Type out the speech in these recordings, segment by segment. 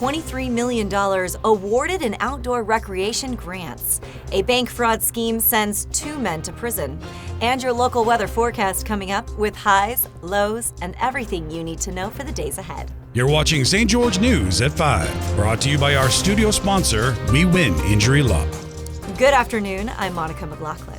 $23 million awarded in outdoor recreation grants. A bank fraud scheme sends 2 men to prison. And your local weather forecast coming up with highs, lows, and everything you need to know for the days ahead. You're watching St. George News at 5, brought to you by our studio sponsor, We Win Injury Law. Good afternoon, I'm Monica McLaughlin.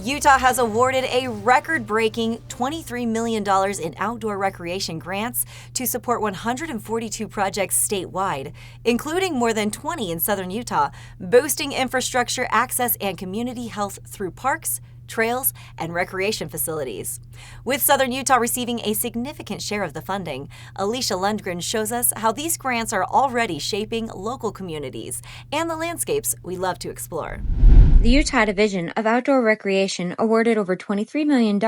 Utah has awarded a record-breaking $23 million in outdoor recreation grants to support 142 projects statewide, including more than 20 in southern Utah, boosting infrastructure access and community health through parks, trails, and recreation facilities. With southern Utah receiving a significant share of the funding, Alicia Lundgren shows us how these grants are already shaping local communities and the landscapes we love to explore. The Utah Division of Outdoor Recreation awarded over $23 million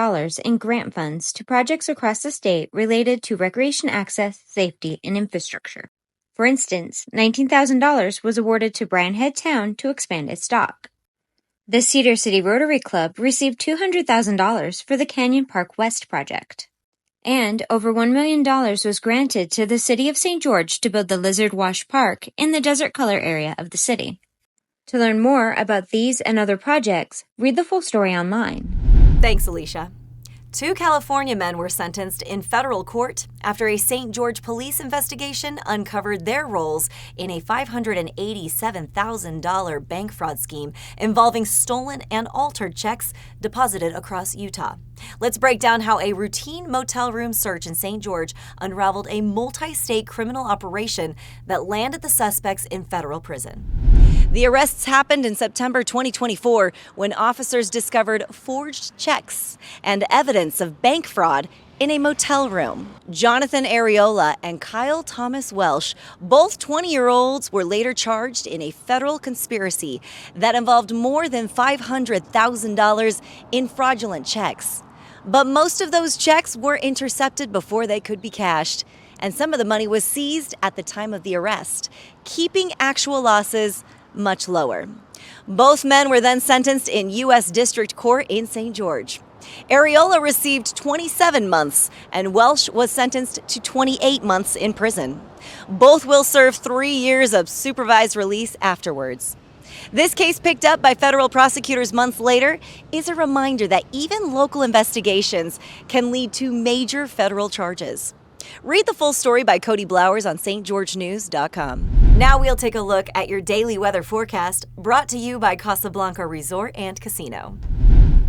in grant funds to projects across the state related to recreation access, safety, and infrastructure. For instance, $19,000 was awarded to Bryan Head Town to expand its dock. The Cedar City Rotary Club received $200,000 for the Canyon Park West project. And over $1 million was granted to the City of St. George to build the Lizard Wash Park in the Desert Color area of the city. To learn more about these and other projects, read the full story online. Thanks, Alicia. 2 California men were sentenced in federal court after a St. George police investigation uncovered their roles in a $587,000 bank fraud scheme involving stolen and altered checks deposited across Utah. Let's break down how a routine motel room search in St. George unraveled a multi-state criminal operation that landed the suspects in federal prison. The arrests happened in September 2024 when officers discovered forged checks and evidence of bank fraud in a motel room. Jonathan Areola and Kyle Thomas Welsh, both 20-year-olds, were later charged in a federal conspiracy that involved more than $500,000 in fraudulent checks. But most of those checks were intercepted before they could be cashed, and some of the money was seized at the time of the arrest, keeping actual losses much lower. Both men were then sentenced in U.S. District Court in St. George. Areola received 27 months, and Welsh was sentenced to 28 months in prison. Both will serve 3 years of supervised release afterwards. This case, picked up by federal prosecutors months later, is a reminder that even local investigations can lead to major federal charges. Read the full story by Cody Blowers on stgeorgenews.com. Now we'll take a look at your daily weather forecast, brought to you by Casablanca Resort and Casino.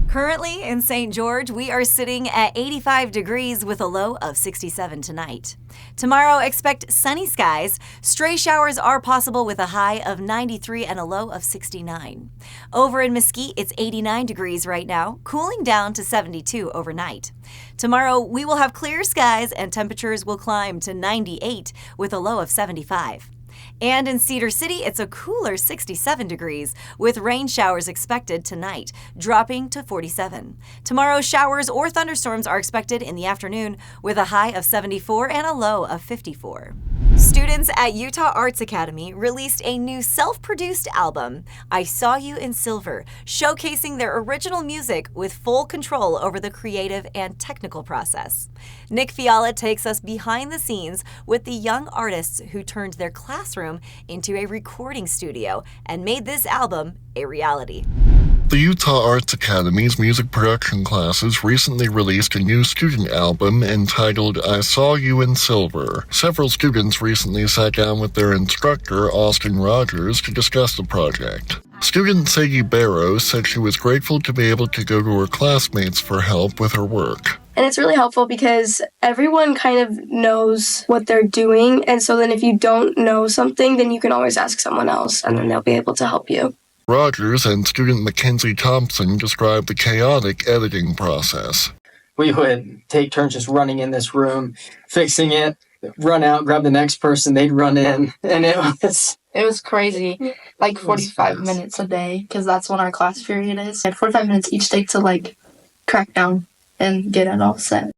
Currently in St. George, we are sitting at 85 degrees with a low of 67 tonight. Tomorrow, expect sunny skies. Stray showers are possible with a high of 93 and a low of 69. Over in Mesquite, it's 89 degrees right now, cooling down to 72 overnight. Tomorrow, we will have clear skies and temperatures will climb to 98 with a low of 75. And in Cedar City, it's a cooler 67 degrees with rain showers expected tonight, dropping to 47. Tomorrow, showers or thunderstorms are expected in the afternoon with a high of 74 and a low of 54. Students at Utah Arts Academy released a new self-produced album, I Saw You in Silver, showcasing their original music with full control over the creative and technical process. Nick Fiala takes us behind the scenes with the young artists who turned their classroom into a recording studio and made this album a reality. The Utah Arts Academy's music production classes recently released a new student album entitled I Saw You in Silver. Several students recently sat down with their instructor, Austin Rogers, to discuss the project. Student Sadie Barrows said she was grateful to be able to go to her classmates for help with her work. And it's really helpful because everyone kind of knows what they're doing, and so then if you don't know something, then you can always ask someone else, and then they'll be able to help you. Rogers and student Mackenzie Thompson described the chaotic editing process. We would take turns just running in this room, fixing it, run out, grab the next person, they'd run in, and it was crazy. Like 45 minutes a day, because that's when our class period is. And 45 minutes each day to crack down and get it all set.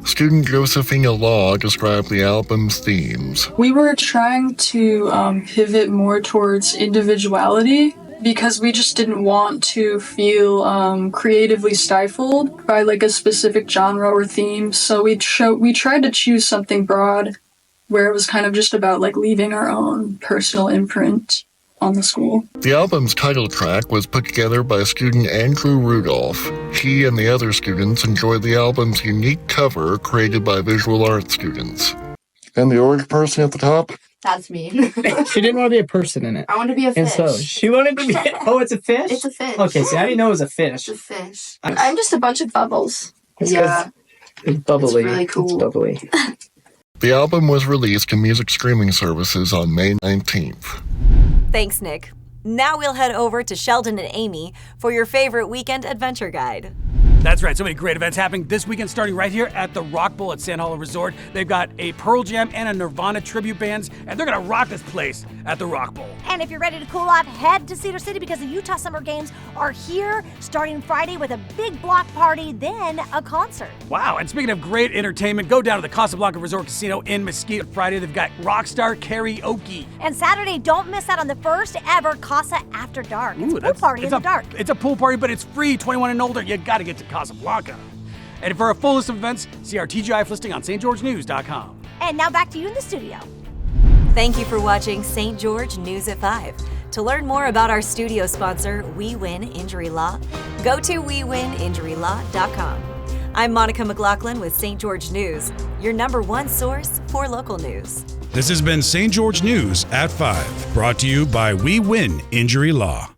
Student Josephina Law described the album's themes. We were trying to pivot more towards individuality because we just didn't want to feel creatively stifled by a specific genre or theme. So we tried to choose something broad where it was kind of just about like leaving our own personal imprint on the school. The album's title track was put together by student Andrew Rudolph. He and the other students enjoyed the album's unique cover created by visual arts students. And the orange person at the top? That's me. She didn't want to be a person in it. I want to be a fish. And so she wanted to be. Oh, it's a fish? It's a fish. Okay, see, I didn't know it was a fish. It's a fish. I'm just a bunch of bubbles. Yeah. It's bubbly. It's really cool. It's bubbly. The album was released to music streaming services on May 19th. Thanks, Nick. Now we'll head over to Sheldon and Amy for your favorite weekend adventure guide. That's right. So many great events happening this weekend, starting right here at the Rock Bowl at Sand Hollow Resort. They've got a Pearl Jam and a Nirvana tribute bands, and they're going to rock this place at the Rock Bowl. And if you're ready to cool off, head to Cedar City because the Utah Summer Games are here starting Friday with a big block party, then a concert. Wow. And speaking of great entertainment, go down to the Casablanca Resort Casino in Mesquite Friday. They've got Rockstar Karaoke. And Saturday, don't miss out on the first ever Casa After Dark. It's a pool party in the dark. It's a pool party, but it's free, 21 and older. You got to get to Casablanca. And for a full list of events, see our TGIF listing on stgeorgenews.com. And now back to you in the studio. Thank you for watching St. George News at 5. To learn more about our studio sponsor, We Win Injury Law, go to wewininjurylaw.com. I'm Monica McLaughlin with St. George News, your #1 source for local news. This has been St. George News at 5, brought to you by We Win Injury Law.